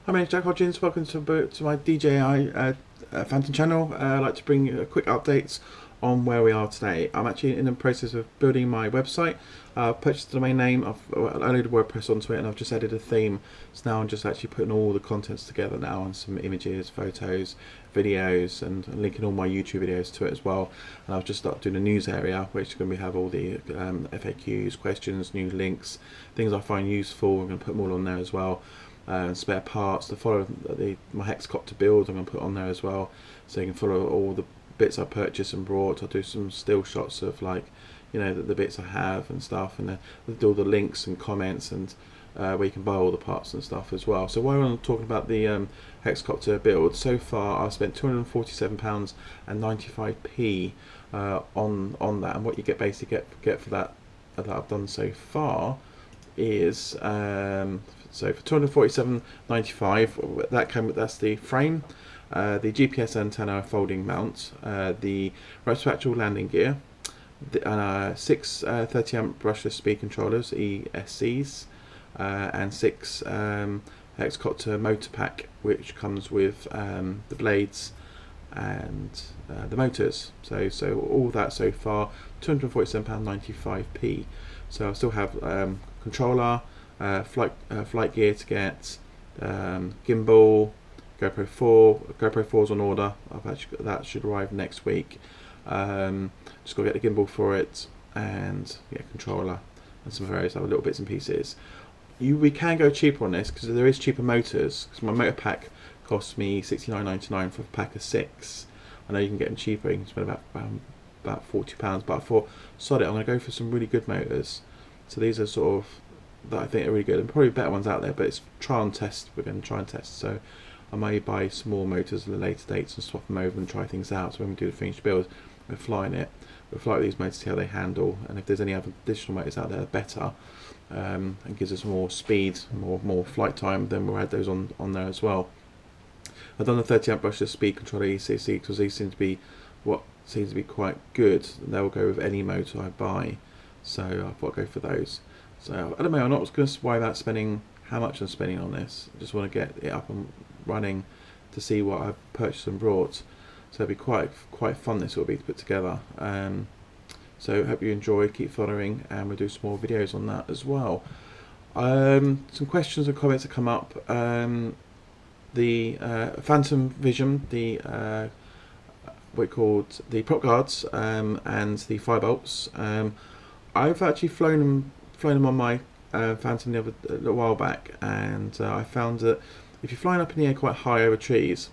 Hi, my name's Jack Hodgins. Welcome to my DJI Phantom channel. I'd like to bring you a quick updates on where we are today. I'm actually in the process of building my website. Purchased the domain name. I've loaded WordPress onto it, and I've just added a theme. So now I'm just actually putting all the contents together now, and some images, photos, videos, and linking all my YouTube videos to it as well. And I've just started doing a news area, which is going to have all the FAQs, questions, new links, things I find useful. I'm going to put them all on there as well. Spare parts to follow my Hexcopter build I'm going to put on there as well, so you can follow all the bits I purchased and brought. I'll do some still shots of, like, you know, the bits I have and stuff, and then I'll do all the links and comments, and where you can buy all the parts and stuff as well. So while I'm talking about the Hexcopter build, so far I've spent £247 and 95p on that, and what you basically get for that I've done so far is so for 247.95, that's the frame, the GPS antenna folding mount, the retroactive landing gear, six 30 amp brushless speed controllers, ESCs, and six Hexcopter motor pack, which comes with the blades and the motors. So all that so far, £247.95p. So I still have controller, flight gear to get, gimbal, GoPro 4. GoPro 4's on order. I've actually got, that should arrive next week. Just got to get the gimbal for it, and controller and some various other little bits and pieces. We can go cheaper on this because there is cheaper motors. Because my motor pack costs me £69.99 for a pack of 6. I know you can get them cheaper. You can spend about £40, but I thought, sod it, I'm going to go for some really good motors. So these are sort of that I think are really good, and probably better ones out there, but it's try and test. We're going to try and test. So I may buy some more motors at a later dates and swap them over and try things out. So when we do the finished build, we're flying it. We'll fly these motors, see how they handle, and if there's any other additional motors out there better, and gives us more speed, more flight time, then we'll add those on there as well. I've done the 30 amp brushless speed controller ECC because these seem to be quite good. They'll go with any motor I buy, so I thought I'd go for those. So I don't know, I'm not going to worry about spending how much I'm spending on this. I just want to get it up and running to see what I've purchased and brought. So it'll be quite fun, this will be, to put together. So hope you enjoy, keep following, and we'll do some more videos on that as well. Some questions and comments that come up. The Phantom Vision, the what called the prop guards, and the Firebolts. I've actually flown them on my Phantom a little while back, and I found that if you're flying up in the air quite high over trees,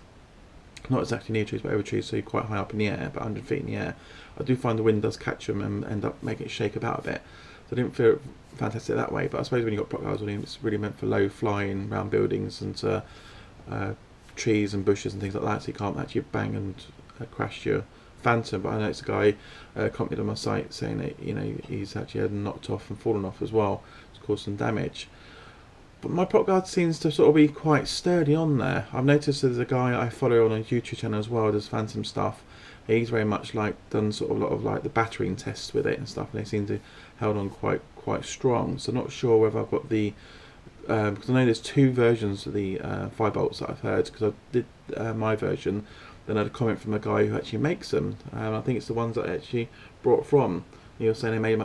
not exactly near trees but over trees, so you're quite high up in the air, about 100 feet in the air, I do find the wind does catch them and end up making it shake about a bit. So I didn't feel fantastic that way, but I suppose when you've got prop guards on, it's really meant for low flying around buildings and trees and bushes and things like that, so you can't actually bang and crash your Phantom. But I know it's a guy commented on my site saying that, you know, he's actually had knocked off and fallen off as well. It's caused some damage. But my prop guard seems to sort of be quite sturdy on there. I've noticed there's a guy I follow on a YouTube channel as well, does Phantom stuff. He's very much like done sort of a lot of like the battering tests with it and stuff, and they seem to held on quite strong. So I'm not sure whether I've got the because I know there's two versions of the Firebolts that I've heard, because I did my version, then I had a comment from a guy who actually makes them. I think it's the ones that I actually brought from. He was saying they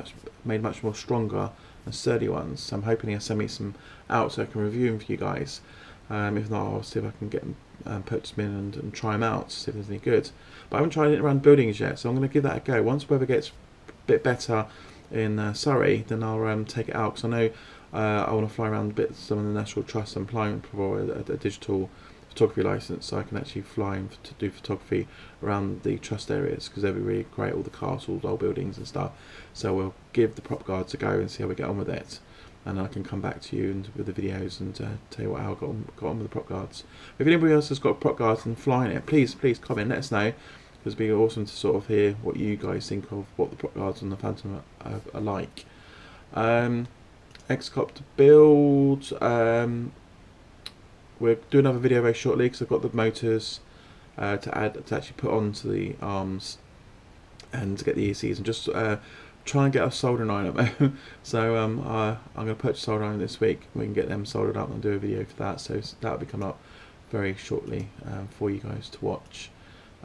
made much more stronger and sturdy ones. So I'm hoping he'll send me some out so I can review them for you guys. If not, I'll see if I can get them, purchase them in and try them out, see if there's any good. But I haven't tried it around buildings yet, so I'm going to give that a go. Once weather gets a bit better in Surrey, then I'll take it out, because I know I want to fly around a bit some of the National Trust. I'm applying for a digital photography license, so I can actually fly to do photography around the trust areas, because they'll be really great, all the castles, old buildings and stuff. So we'll give the prop guards a go and see how we get on with it, and I can come back to you with the videos and tell you how I got on with the prop guards. If anybody else has got prop guards and flying it, please comment, let us know, because it'd be awesome to sort of hear what you guys think of what the prop guards on the Phantom are like. Hexcopter build. We'll do another video very shortly, because I've got the motors to actually put onto the arms and to get the ECs, and just try and get a soldering iron up. So I'm going to purchase a soldering iron this week. We can get them soldered up and do a video for that. So that will be coming up very shortly for you guys to watch.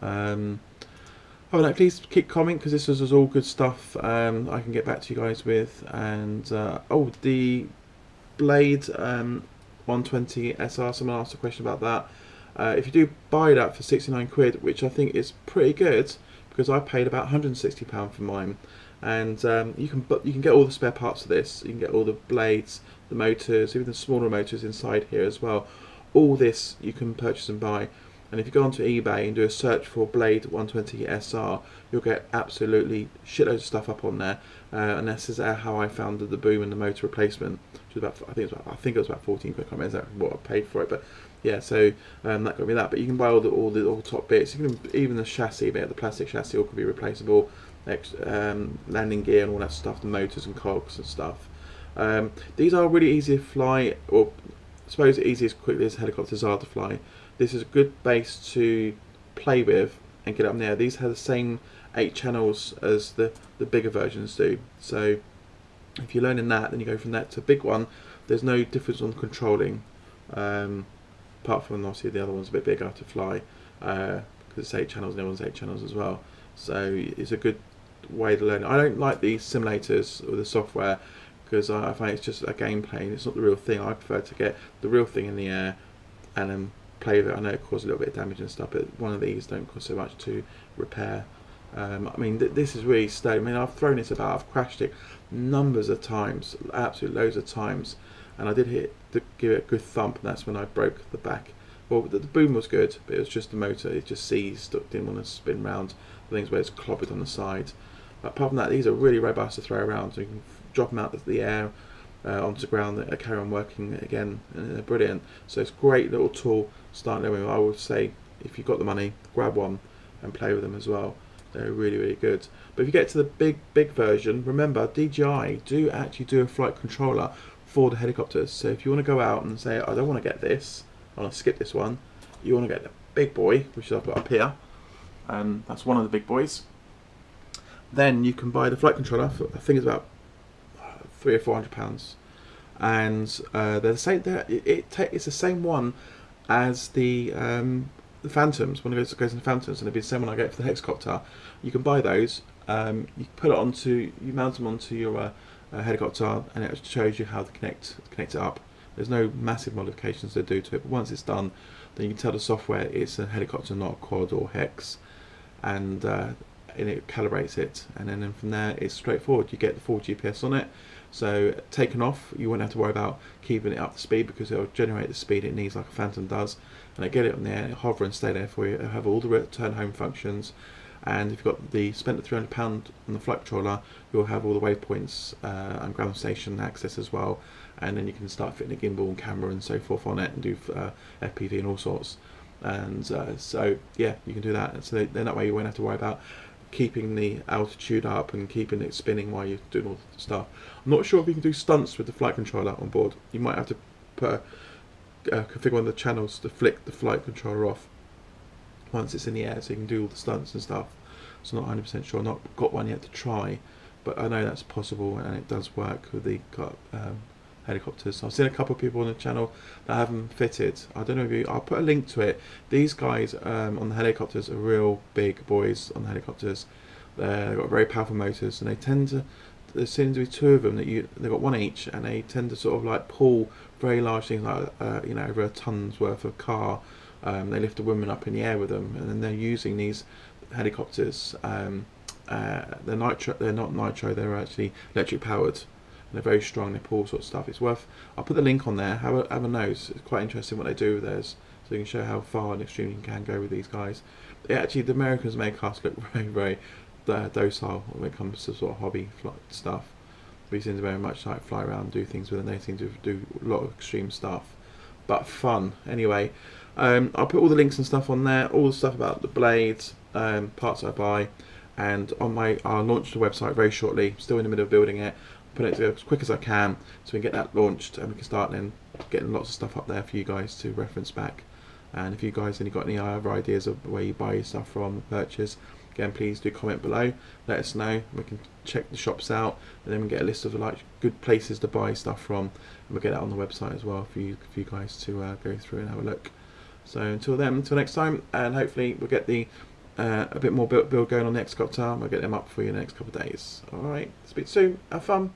Oh, no, please keep commenting because this is all good stuff I can get back to you guys with. And oh, the Blade 120 SR, someone asked a question about that. If you do buy that for 69 quid, which I think is pretty good because I paid about £160 for mine, and you can get all the spare parts of this. You can get all the blades, the motors, even the smaller motors inside here as well. All this you can purchase and buy. And if you go onto eBay and do a search for Blade 120 SR, you'll get absolutely shitloads of stuff up on there. And this is how I found the boom and the motor replacement, which was about, I think it was about 14 quid. I can't remember exactly what I paid for it, but yeah. So that got me that. But you can buy all the top bits. You can even the chassis bit, the plastic chassis, all can be replaceable. Landing gear and all that stuff, the motors and cogs and stuff. These are really easy to fly, or I suppose easy as quickly as helicopters are to fly. This is a good base to play with and get up in the air. These have the same 8 channels as the bigger versions do. So if you're learning that, then you go from that to a big one. There's no difference on controlling, apart from obviously the other one's a bit bigger to fly, because it's 8 channels and the other one's 8 channels as well. So it's a good way to learn. I don't like these simulators or the software because I find it's just a gameplay. It's not the real thing. I prefer to get the real thing in the air and then play with it. I know it causes a little bit of damage and stuff, but one of these don't cost so much to repair. I mean, this is really sturdy. I mean, I've thrown this about, I've crashed it numbers of times, absolute loads of times, and I did give it a good thump, and that's when I broke the back. Well, the boom was good, but it was just the motor. It just seized, didn't want to spin round. The things where it's clobbered on the side. But apart from that, these are really robust to throw around. So you can drop them out of the air onto the ground, they carry on working again, and they're brilliant. So it's a great little tool starting with. I would say if you've got the money, grab one and play with them as well. They're really, really good. But if you get to the big version, remember DJI do actually do a flight controller for the helicopters. So if you want to go out and say, I don't want to get this, I want to skip this one, you want to get the big boy, which I've got up here. That's one of the big boys. Then you can buy the flight controller for, I think it's about £300 or £400, and they're the same. It's the same one as the Phantoms. When it goes into Phantoms, and it'll be the same one I get for the Hexcopter. You can buy those. You put it onto, you mount them onto your helicopter, and it shows you how to connect it up. There's no massive modifications to do to it, but once it's done, then you can tell the software it's a helicopter, not a quad or hex, and it calibrates it, and then from there it's straightforward. You get the full GPS on it, so taken off you won't have to worry about keeping it up to speed, because it'll generate the speed it needs like a Phantom does, and get it on there, it'll hover and stay there for you. It'll have all the return home functions, and if you've got spent the £300 on the flight controller, you'll have all the waypoints and ground station access as well, and then you can start fitting a gimbal and camera and so forth on it, and do FPV and all sorts. And so yeah, you can do that. So then that way you won't have to worry about keeping the altitude up and keeping it spinning while you're doing all the stuff. I'm not sure if you can do stunts with the flight controller on board. You might have to put configure one of the channels to flick the flight controller off once it's in the air, so you can do all the stunts and stuff. So not 100% sure. I've not got one yet to try, but I know that's possible and it does work with the helicopters. I've seen a couple of people on the channel that have them fitted. I don't know if I'll put a link to it. These guys on the helicopters are real big boys on the helicopters. They've got very powerful motors, and they tend to, there seems to be 2 of them that they've got one each, and they tend to sort of like pull very large things, like you know, over a ton's worth of car. They lift a woman up in the air with them, and then they're using these helicopters. They're not nitro, they're actually electric powered. They're very strong, they pull all sorts of stuff. It's worth, I'll put the link on there, have a nose. It's quite interesting what they do with theirs, so you can show how far and extreme you can go with these guys. Actually, the Americans make us look very, very docile when it comes to sort of hobby flight stuff. We seem to very much like fly around and do things with them. They seem to do a lot of extreme stuff, but fun. Anyway, I'll put all the links and stuff on there, all the stuff about the blades, parts I buy, and I'll launch the website very shortly. Still in the middle of building it. Put it together as quick as I can so we can get that launched, and we can start then getting lots of stuff up there for you guys to reference back. And if you guys got any other ideas of where you buy your stuff from, purchase, again, please do comment below, let us know, we can check the shops out, and then we get a list of like good places to buy stuff from, and we'll get that on the website as well for you guys to go through and have a look. So until then, until next time, and hopefully we'll get the a bit more build going on the Excalibur. We'll get them up for you in the next couple of days. Alright, speak soon, have fun.